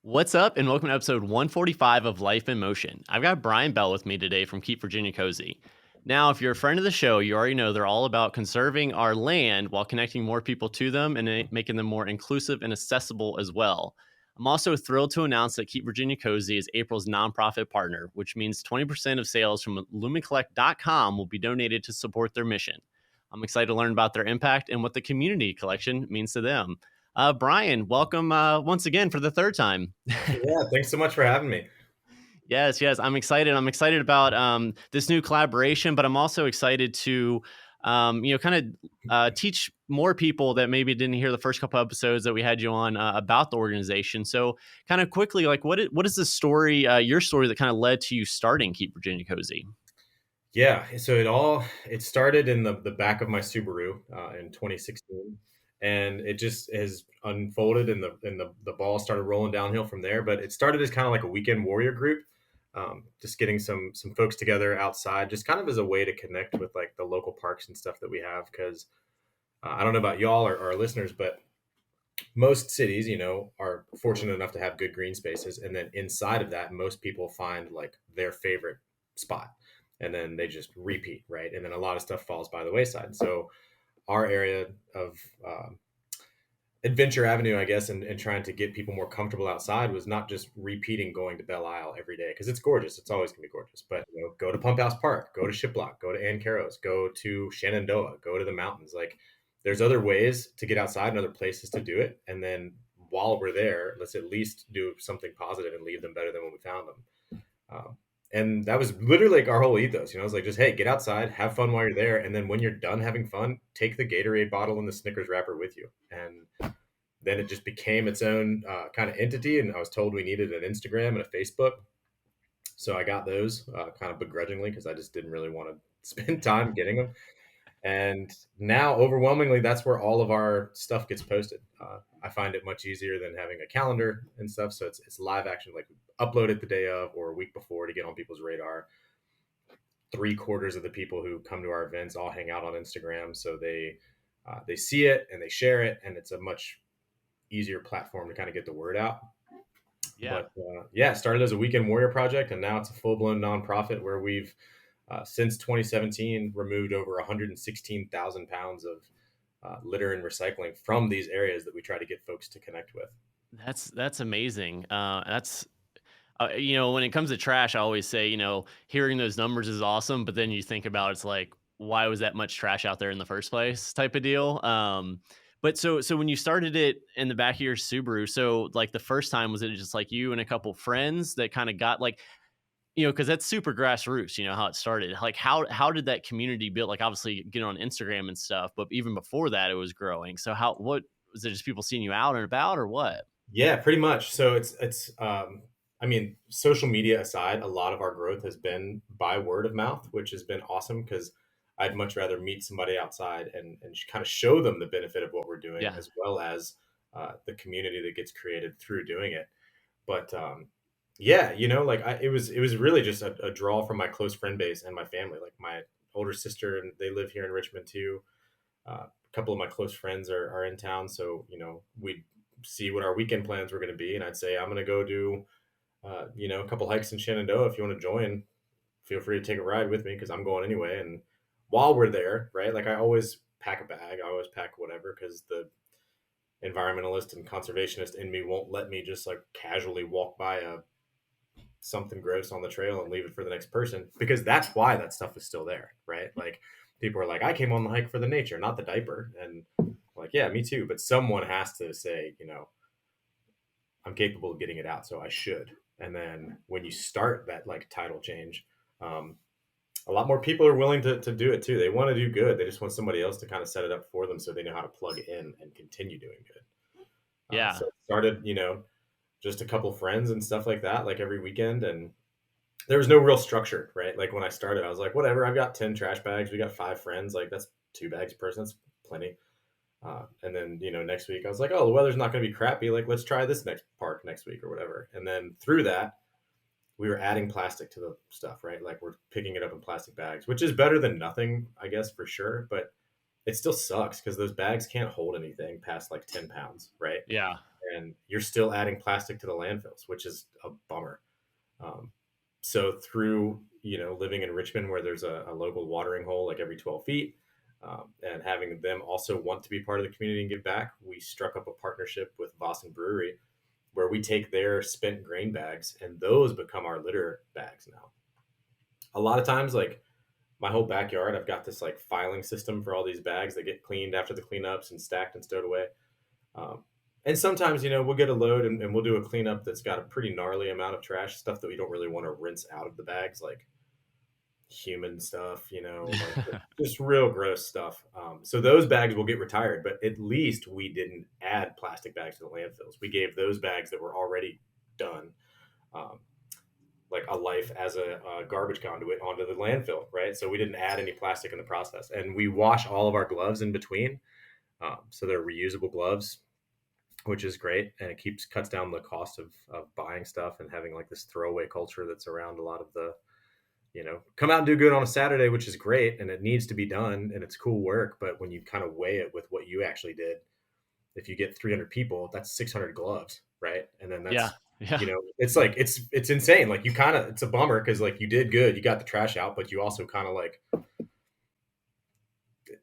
What's up, and welcome to episode 145 of Life in Motion. I've got Brian Bell with me today from Keep Virginia Cozy. Now, if you're a friend of the show, you already know they're all about conserving our land while connecting more people to them and making them more inclusive and accessible as well. I'm also thrilled to announce that Keep Virginia Cozy is April's nonprofit partner, which means 20% of sales from lumencollect.com will be donated to support their mission. I'm excited to learn about their impact and what the community collection means to them. Brian, welcome once again for the third time. Yeah, thanks so much for having me. Yes, I'm excited. I'm excited about this new collaboration, but I'm also excited to, kind of teach more people that maybe didn't hear the first couple episodes that we had you on about the organization. So, kind of quickly, like, what is the story, your story that kind of led to you starting Keep Virginia Cozy? Yeah, so it started in the back of my Subaru in 2016, and it just has unfolded, and the ball started rolling downhill from there. But it started as kind of like a weekend warrior group, just getting some folks together outside, just kind of as a way to connect with like the local parks and stuff that we have. Because I don't know about y'all or our listeners, but most cities, are fortunate enough to have good green spaces, and then inside of that, most people find like their favorite spot, and then they just repeat, right? And then a lot of stuff falls by the wayside. So our area of Adventure Avenue, I guess, and trying to get people more comfortable outside was not just repeating going to Belle Isle every day because it's gorgeous. It's always gonna be gorgeous. But go to Pump House Park, go to Shiplock, go to Ann Carroll's, go to Shenandoah, go to the mountains. Like there's other ways to get outside and other places to do it. And then while we're there, let's at least do something positive and leave them better than when we found them. And that was literally like our whole ethos. It's like just hey, get outside, have fun while you're there, and then when you're done having fun, take the Gatorade bottle and the Snickers wrapper with you. And then it just became its own kind of entity, and I was told we needed an Instagram and a Facebook, so I got those kind of begrudgingly because I just didn't really want to spend time getting them. And now, overwhelmingly, that's where all of our stuff gets posted. I find it much easier than having a calendar and stuff. So it's live action, like upload it the day of or a week before to get on people's radar. 3/4 of the people who come to our events all hang out on Instagram, so they see it and they share it, and it's a much easier platform to kind of get the word out. Yeah. But yeah, it started as a weekend warrior project, and now it's a full blown nonprofit where we've since 2017 removed over 116,000 pounds of litter and recycling from these areas that we try to get folks to connect with. That's amazing. That's when it comes to trash, I always say, hearing those numbers is awesome, but then you think about it's like, why was that much trash out there in the first place, type of deal. But so when you started it in the back of your Subaru, so like the first time, was it just like you and a couple friends that kind of got like, because that's super grassroots, how it started. Like how did that community build? Like obviously get on Instagram and stuff, but even before that, it was growing. So what was it? Just people seeing you out and about, or what? Yeah, pretty much. So I mean, social media aside, a lot of our growth has been by word of mouth, which has been awesome because I'd much rather meet somebody outside and kind of show them the benefit of what we're doing, Yeah. as well as the community that gets created through doing it. But yeah, like it was really just a draw from my close friend base and my family. Like my older sister, and they live here in Richmond too. A couple of my close friends are in town, so we'd see what our weekend plans were going to be, and I'd say I'm going to go do a couple hikes in Shenandoah. If you want to join, feel free to take a ride with me because I'm going anyway. And while we're there, right, like I always pack a bag, I always pack whatever because the environmentalist and conservationist in me won't let me just like casually walk by something gross on the trail and leave it for the next person, because that's why that stuff is still there, right? Like people are like, I came on the hike for the nature, not the diaper. And like, yeah, me too. But someone has to say, I'm capable of getting it out, so I should. And then when you start that like title change, um, a lot more people are willing to do it too. They want to do good. They just want somebody else to kind of set it up for them so they know how to plug in and continue doing good. Yeah. So it started, just a couple friends and stuff like that, like every weekend. And there was no real structure, right? Like when I started, I was like, whatever, I've got 10 trash bags. We got 5 friends. Like that's 2 bags per person. That's plenty. And then, next week I was like, oh, the weather's not going to be crappy. Like, let's try this next park next week or whatever. And then through that, we were adding plastic to the stuff, right? Like we're picking it up in plastic bags, which is better than nothing, I guess, for sure. But it still sucks because those bags can't hold anything past like 10 pounds, right? Yeah. and you're still adding plastic to the landfills, which is a bummer. Um, so through, living in Richmond where there's a local watering hole like every 12 feet, and having them also want to be part of the community and give back, we struck up a partnership with Boston Brewery where we take their spent grain bags and those become our litter bags now. A lot of times, like my whole backyard, I've got this like filing system for all these bags that get cleaned after the cleanups and stacked and stowed away. Um, and sometimes, we'll get a load and we'll do a cleanup that's got a pretty gnarly amount of trash stuff that we don't really want to rinse out of the bags, like human stuff, like just real gross stuff. So those bags will get retired, but at least we didn't add plastic bags to the landfills. We gave those bags that were already done, um, like a life as a garbage conduit onto the landfill, right? So we didn't add any plastic in the process, and we wash all of our gloves in between, so they're reusable gloves, which is great, and it cuts down the cost of buying stuff and having like this throwaway culture that's around a lot of the, come out and do good on a Saturday, which is great and it needs to be done and it's cool work. But when you kind of weigh it with what you actually did, if you get 300 people, that's 600 gloves, right? And then Yeah. that's, Yeah. it's like, it's insane. Like it's a bummer because like you did good, you got the trash out, but you also kind of like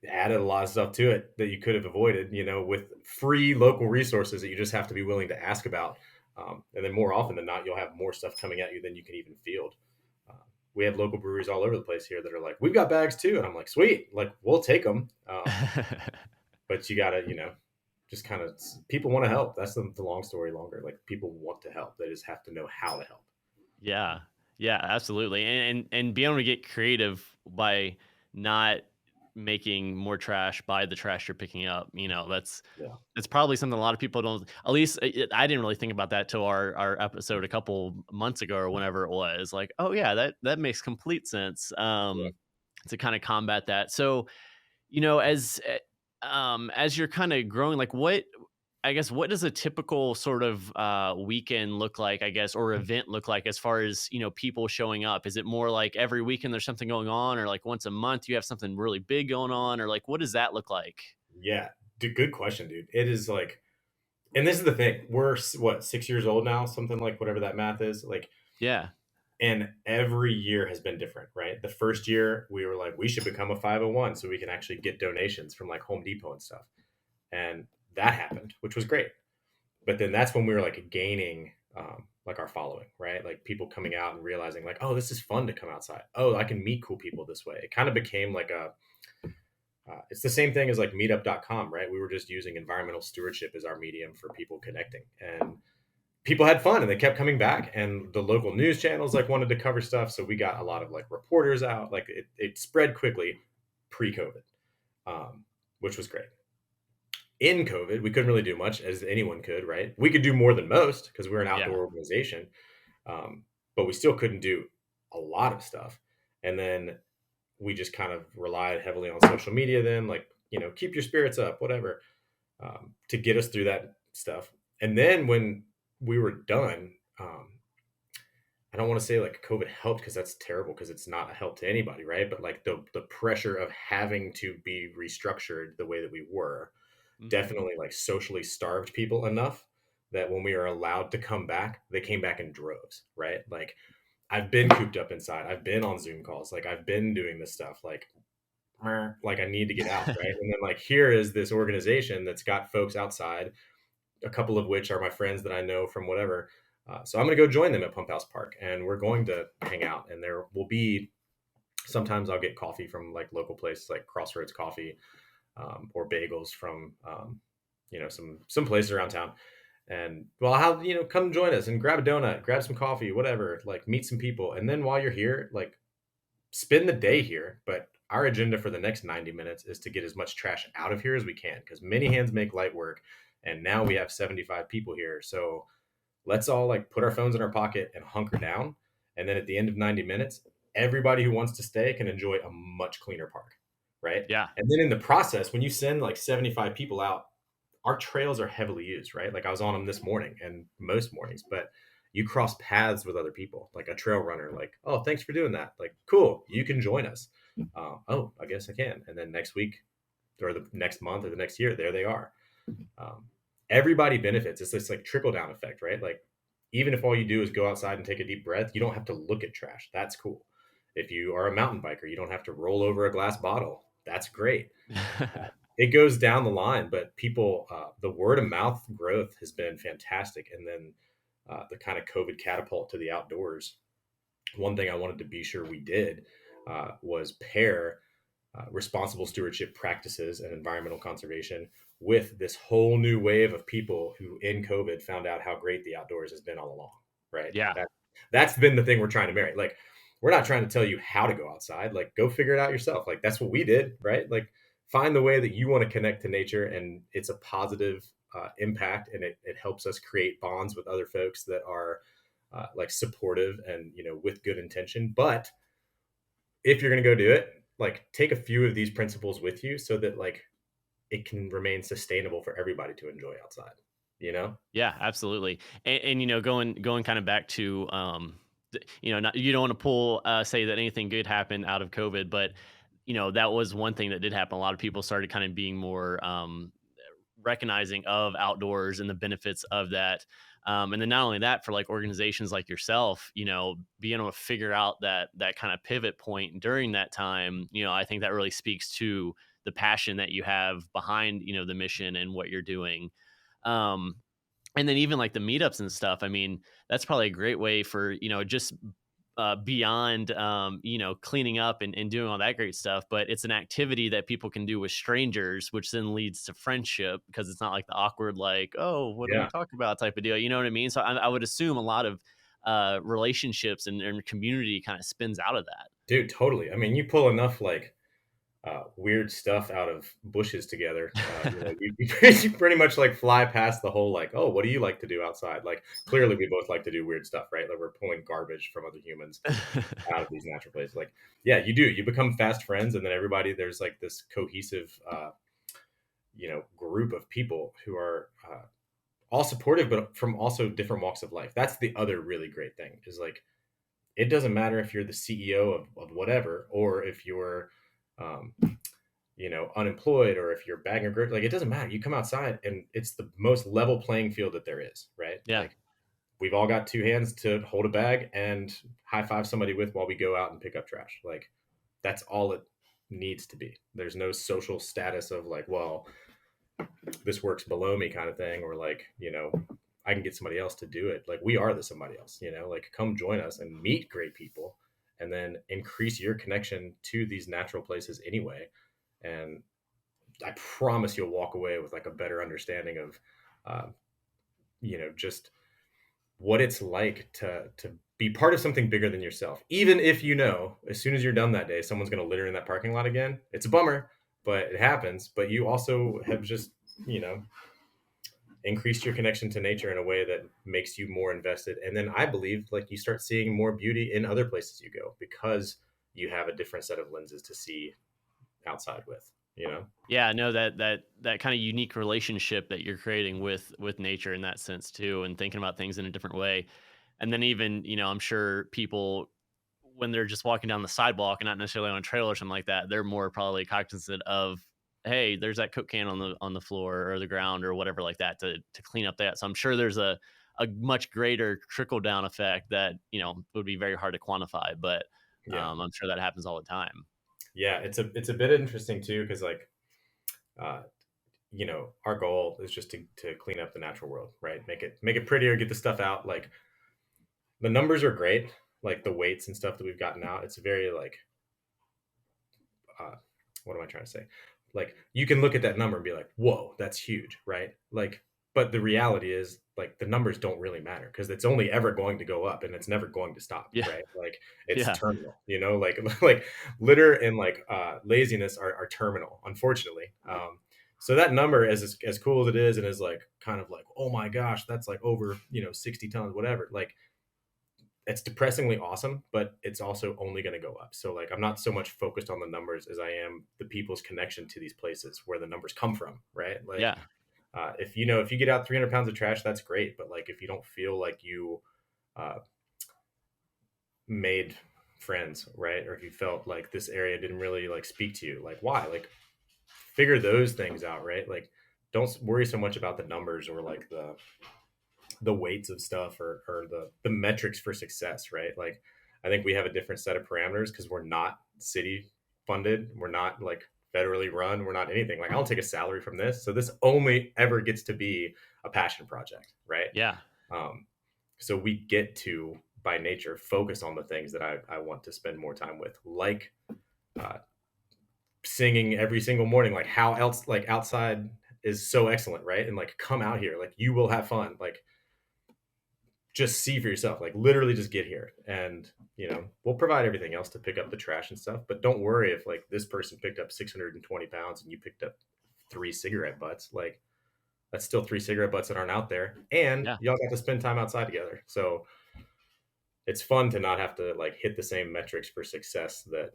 added a lot of stuff to it that you could have avoided, with free local resources that you just have to be willing to ask about. And then more often than not, you'll have more stuff coming at you than you can even field. Uh, we have local breweries all over the place here that are like, we've got bags too. And I'm like, sweet, like we'll take them. But you gotta, just kind of, people want to help. That's the long story longer. Like people want to help. They just have to know how to help. Yeah. Yeah, absolutely. And being able to get creative by not making more trash by the trash you're picking up, Yeah. that's probably something a lot of people don't, at least I didn't really think about that till our episode a couple months ago or whenever it was. Like, oh yeah, that makes complete sense. Yeah. To kind of combat that. So, as you're kind of growing, like what does a typical sort of weekend look like, I guess, or event look like as far as, people showing up? Is it more like every weekend there's something going on, or like once a month you have something really big going on, or like what does that look like? Yeah. Good question, dude. It is like, and this is the thing. We're what, 6 years old now, something like whatever that math is. Like, Yeah. and every year has been different, right? The first year we were like, we should become a 501 so we can actually get donations from like Home Depot and stuff. And that happened, which was great. But then that's when we were like gaining like our following, right? Like people coming out and realizing like, oh, this is fun to come outside. Oh, I can meet cool people this way. It kind of became like it's the same thing as like meetup.com, right? We were just using environmental stewardship as our medium for people connecting. And people had fun and they kept coming back, and the local news channels like wanted to cover stuff. So we got a lot of like reporters out, like it spread quickly pre-COVID, um, which was great. In COVID, we couldn't really do much as anyone could, right? We could do more than most because we're an Yeah. outdoor organization. But we still couldn't do a lot of stuff. And then we just kind of relied heavily on social media then, like, keep your spirits up, whatever, to get us through that stuff. And then when we were done, I don't want to say like COVID helped because that's terrible because it's not a help to anybody, right? But like the pressure of having to be restructured the way that we were Hmm. definitely like socially starved people enough that when we were allowed to come back, they came back in droves, right? Like I've been cooped up inside. I've been on Zoom calls. Like I've been doing this stuff. Like I need to get out, right? And then like here is this organization that's got folks outside, a couple of which are my friends that I know from whatever. So I'm going to go join them at Pump House Park, and we're going to hang out. And there will be sometimes I'll get coffee from like local places like Crossroads Coffee, or bagels from some places around town. And well, how come join us and grab a donut, grab some coffee, whatever. Like meet some people, and then while you're here, like spend the day here. But our agenda for the next 90 minutes is to get as much trash out of here as we can because many hands make light work. And now we have 75 people here. So let's all like put our phones in our pocket and hunker down. And then at the end of 90 minutes, everybody who wants to stay can enjoy a much cleaner park. Right. Yeah. And then in the process, when you send like 75 people out, our trails are heavily used, right? Like I was on them this morning and most mornings, but you cross paths with other people, like a trail runner, like, oh, thanks for doing that. Like, cool, you can join us. Oh, I guess I can. And then next week or the next month or the next year, there they are. Um, everybody benefits. It's this like trickle down effect, right? Like even if all you do is go outside and take a deep breath, you don't have to look at trash. That's cool. If you are a mountain biker, you don't have to roll over a glass bottle. That's great. It goes down the line, but people, the word of mouth growth has been fantastic. And then the kind of COVID catapult to the outdoors. One thing I wanted to be sure we did was pair responsible stewardship practices and environmental conservation with this whole new wave of people who in COVID found out how great the outdoors has been all along, right? Yeah. That's been the thing we're trying to marry. Like, we're not trying to tell you how to go outside. Like, go figure it out yourself. Like, that's what we did, right? Like, find the way that you want to connect to nature, and it's a positive impact, and it helps us create bonds with other folks that are like supportive and with good intention. But if you're going to go do it, like take a few of these principles with you so that like it can remain sustainable for everybody to enjoy outside, you know? Yeah, absolutely. And going kind of back to not, you don't want to pull say that anything good happened out of COVID, but that was one thing that did happen. A lot of people started kind of being more recognizing of outdoors and the benefits of that. And then not only that, for like organizations like yourself, being able to figure out that kind of pivot point during that time, I think that really speaks to the passion that you have behind, the mission and what you're doing. Um, and then even like the meetups and stuff, I mean, that's probably a great way for, just beyond, cleaning up and doing all that great stuff. But it's an activity that people can do with strangers, which then leads to friendship because it's not like the awkward, like, oh, what do we Yeah, talk about type of deal. You know what I mean? So I would assume a lot of relationships and community kind of spins out of that. dude, totally. I mean, you pull enough like weird stuff out of bushes together. You pretty much like fly past the whole like, oh, what do you like to do outside? Like, clearly, we both like to do weird stuff, right? Like, we're pulling garbage from other humans out of these natural places. Like, yeah, you do. You become fast friends, and then everybody there's like this cohesive, group of people who are all supportive, but from also different walks of life. That's the other really great thing is like it doesn't matter if you're the CEO of whatever, or if you're um, unemployed, or if you're bagging a group, like it doesn't matter. You come outside and it's the most level playing field that there is, right? Yeah. Like we've all got two hands to hold a bag and high five somebody with while we go out and pick up trash. Like that's all it needs to be. There's no social status of like, well, this works below me kind of thing, or like, I can get somebody else to do it. Like we are the somebody else, like come join us and meet great people and then increase your connection to these natural places anyway. And I promise you'll walk away with like a better understanding of, just what it's like to be part of something bigger than yourself. Even if as soon as you're done that day, someone's going to litter in that parking lot again. It's a bummer, but it happens. But you also have just you know increased your connection to nature in a way that makes you more invested. And then I believe like you start seeing more beauty in other places you go because you have a different set of lenses to see outside with. Yeah, no, that kind of unique relationship that you're creating with nature in that sense too, and thinking about things in a different way. And then even, I'm sure people when they're just walking down the sidewalk and not necessarily on a trail or something like that, they're more probably cognizant of, hey, there's that Coke can on the floor or the ground or whatever like that to clean up that. So I'm sure there's a much greater trickle down effect that, would be very hard to quantify, but Yeah. I'm sure that happens all the time. Yeah, it's a bit interesting too because like uh our goal is just to clean up the natural world, right? Make it prettier, get the stuff out. Like the numbers are great, like the weights and stuff that we've gotten out. It's very like uh what am I trying to say? Like you can look at that number and be like, whoa, that's huge, right? Like, but the reality is like the numbers don't really matter because it's only ever going to go up and it's never going to stop, Yeah. right? Like it's Yeah. terminal, like like litter and like laziness are terminal, unfortunately. So that number as cool as it is and is like kind of like, oh my gosh, that's like over 60 tons, whatever. Like it's depressingly awesome, but it's also only going to go up. So like I'm not so much focused on the numbers as I am the people's connection to these places where the numbers come from, right? Like Yeah. if you get out 300 pounds of trash, that's great. But like if you don't feel like you uh, made friends, right, or if you felt like this area didn't really like speak to you, like why? Like figure those things out, right? Like don't worry so much about the numbers or like the weights of stuff or the metrics for success, right? Like I think we have a different set of parameters because we're not city funded, we're not like federally run, we're not anything. Like I don't take a salary from this, so this only ever gets to be a passion project, right? Yeah. Um, so we get to by nature focus on the things that I want to spend more time with, like uh, singing every single morning. Like how else, like outside is so excellent, right? And like come out here, like you will have fun, like just see for yourself, like literally just get here. And we'll provide everything else to pick up the trash and stuff, but don't worry if like this person picked up 620 pounds and you picked up 3 cigarette butts. Like that's still 3 cigarette butts that aren't out there, and Yeah. y'all got to spend time outside together. So it's fun to not have to like hit the same metrics for success that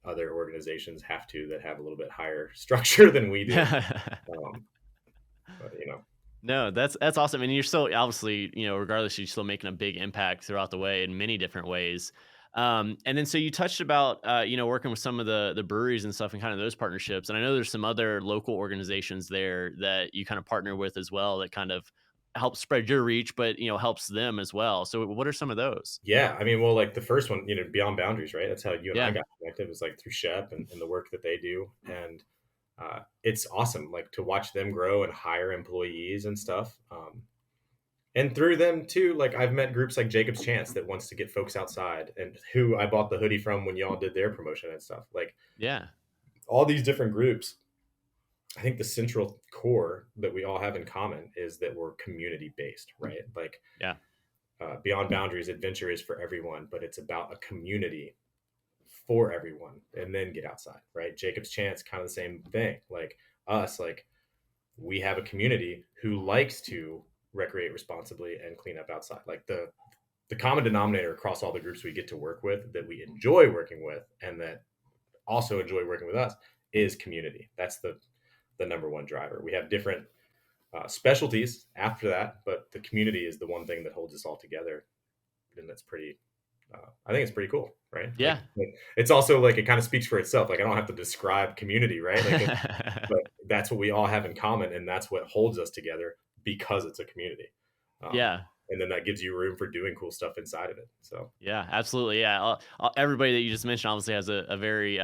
other organizations have to, that have a little bit higher structure than we do. um, but No, that's awesome, and you're still obviously, regardless, you're still making a big impact throughout the way in many different ways. And then so you touched about, working with some of the breweries and stuff and kind of those partnerships, and I know there's some other local organizations there that you kind of partner with as well that kind of help spread your reach, but helps them as well. So what are some of those? yeah, I mean, well, like the first one, Beyond Boundaries, right? That's how you and I Yeah, got connected, was like through Shep and the work that they do. And it's awesome, like to watch them grow and hire employees and stuff. And through them too, like I've met groups like Jacob's Chance that wants to get folks outside, and who I bought the hoodie from when y'all did their promotion and stuff. Like yeah, all these different groups, I think the central core that we all have in common is that we're community based, right? Like yeah, Beyond Boundaries adventure is for everyone, but it's about a community for everyone, and then get outside, right? Jacob's Chance, kind of the same thing. Like us, like we have a community who likes to recreate responsibly and clean up outside. Like the common denominator across all the groups we get to work with, that we enjoy working with and that also enjoy working with us, is community. That's the number one driver. We have different specialties after that, but the community is the one thing that holds us all together, and that's pretty. I think it's pretty cool, right? yeah. Like it's also like it kind of speaks for itself. Like I don't have to describe community, right? Like, but that's what we all have in common, and that's what holds us together because it's a community. Um, Yeah. and then that gives you room for doing cool stuff inside of it. So Yeah, absolutely. Yeah, everybody that you just mentioned obviously has a very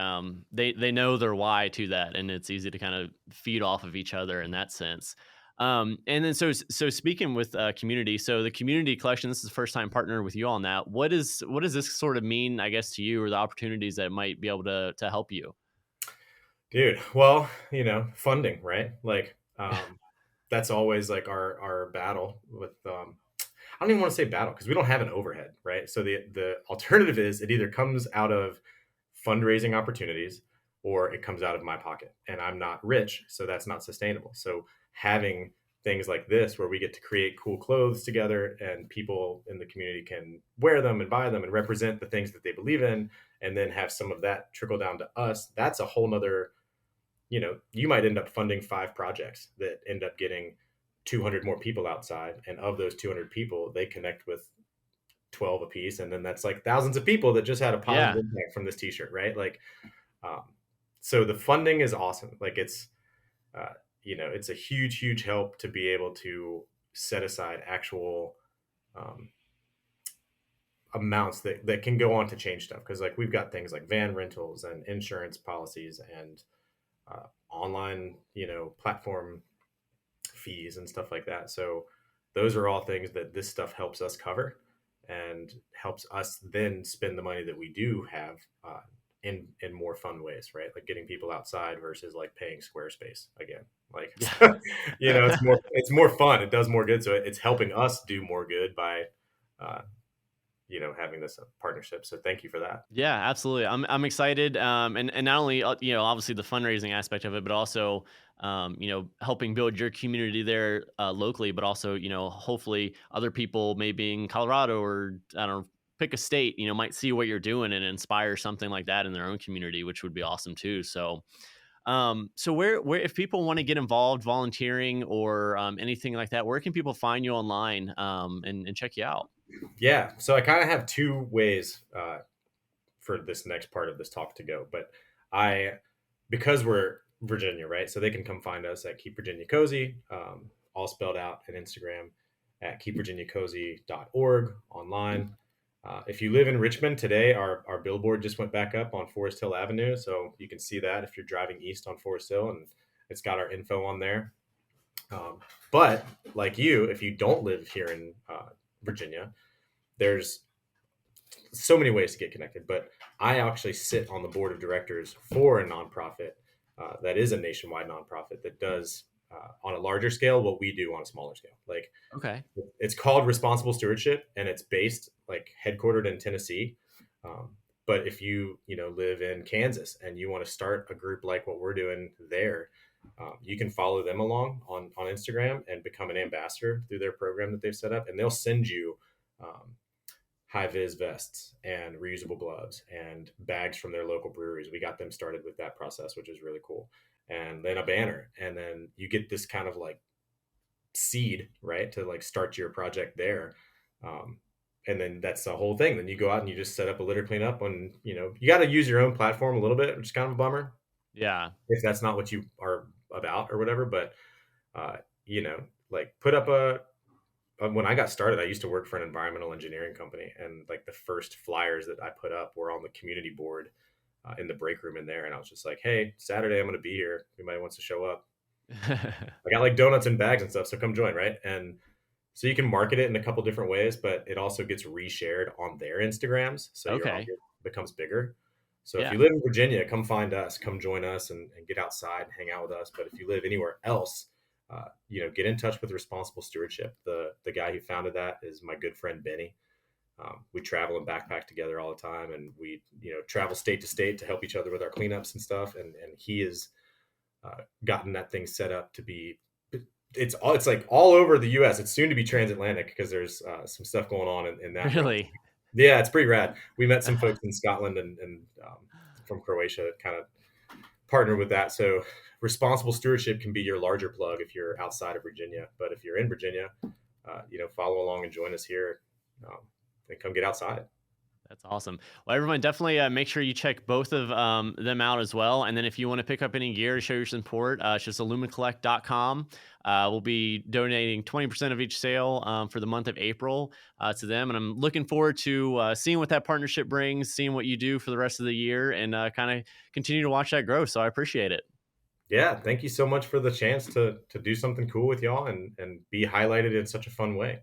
they know their why to that, and it's easy to kind of feed off of each other in that sense. And then so speaking with community, so the community collection, this is the first time partnering with you on that. What does this sort of mean, I guess, to you, or the opportunities that might be able to help you? dude, well, funding, right? Like that's always like our battle with I don't even want to say battle because we don't have an overhead, right? So the alternative is it either comes out of fundraising opportunities or it comes out of my pocket, and I'm not rich, so that's not sustainable. So having things like this where we get to create cool clothes together and people in the community can wear them and buy them and represent the things that they believe in, and then have some of that trickle down to us, that's a whole nother, you might end up funding 5 projects that end up getting 200 more people outside. And of those 200 people, they connect with 12 apiece. And then that's like thousands of people that just had a positive Yeah, impact from this t-shirt, right? Like, um, so the funding is awesome. Like uh, it's a huge, huge help to be able to set aside actual um, amounts that can go on to change stuff. Cause like we've got things like van rentals and insurance policies and online, platform fees and stuff like that. So those are all things that this stuff helps us cover and helps us then spend the money that we do have in more fun ways, right? Like getting people outside versus like paying Squarespace again. Like, yeah. it's more fun. It does more good. So it's helping us do more good by, uh, having this partnership. So thank you for that. Yeah, absolutely. I'm excited, and not only obviously the fundraising aspect of it, but also helping build your community there locally, but also hopefully other people maybe in Colorado or I don't know, pick a state, might see what you're doing and inspire something like that in their own community, which would be awesome too. So so where if people want to get involved, volunteering or anything like that, where can people find you online and check you out? Yeah. So I kind of have 2 ways for this next part of this talk to go. But I, because we're Virginia, right? So they can come find us at Keep Virginia Cozy, all spelled out, and Instagram at keepvirginiacozy.org online. If you live in Richmond today, our billboard just went back up on Forest Hill Avenue. So you can see that if you're driving east on Forest Hill, and it's got our info on there. Um, but like you, if you don't live here in Virginia, there's so many ways to get connected. But I actually sit on the board of directors for a nonprofit that is a nationwide nonprofit that does on a larger scale what we do on a smaller scale. Like Okay. it's called Responsible Stewardship, and it's based like headquartered in Tennessee. But if you know live in Kansas and you want to start a group like what we're doing there, you can follow them along on Instagram and become an ambassador through their program that they've set up, and they'll send you um, high vis vests and reusable gloves and bags from their local breweries. We got them started with that process, which is really cool. And then a banner, and then you get this kind of like seed, right, to like start your project there. Um, and then that's the whole thing. Then you go out and you just set up a litter cleanup. When you got to use your own platform a little bit, which is kind of a bummer Yeah. if that's not what you are about or whatever. But uh, you know, like put up a when I got started, I used to work for an environmental engineering company, and like the first flyers that I put up were on the community board in the break room in there, and I was just like, "Hey, Saturday I'm going to be here. If anybody wants to show up, I got like donuts and bags and stuff, so come join." Right, and so you can market it in a couple different ways, but it also gets reshared on their Instagrams, so your Okay. audience becomes bigger. So if Yeah. you live in Virginia, come find us, come join us, and get outside and hang out with us. But if you live anywhere else, get in touch with Responsible Stewardship. The guy who founded that is my good friend Benny. We travel and backpack together all the time, and we travel state to state to help each other with our cleanups and stuff. And he has gotten that thing set up to be it's like all over the U.S. It's soon to be transatlantic because there's some stuff going on in that realm. Really? Yeah, it's pretty rad. We met some folks in Scotland and from Croatia that kind of partner with that. So responsible stewardship can be your larger plug if you're outside of Virginia. But if you're in Virginia, follow along and join us here um, and come get outside. That's awesome. Well, everyone, definitely make sure you check both of them out as well. And then if you want to pick up any gear to show your support, it's just illumicollect.com. We'll be donating 20% of each sale for the month of April to them. And I'm looking forward to seeing what that partnership brings, seeing what you do for the rest of the year, and kind of continue to watch that grow. So I appreciate it. Yeah, thank you so much for the chance to do something cool with y'all and be highlighted in such a fun way.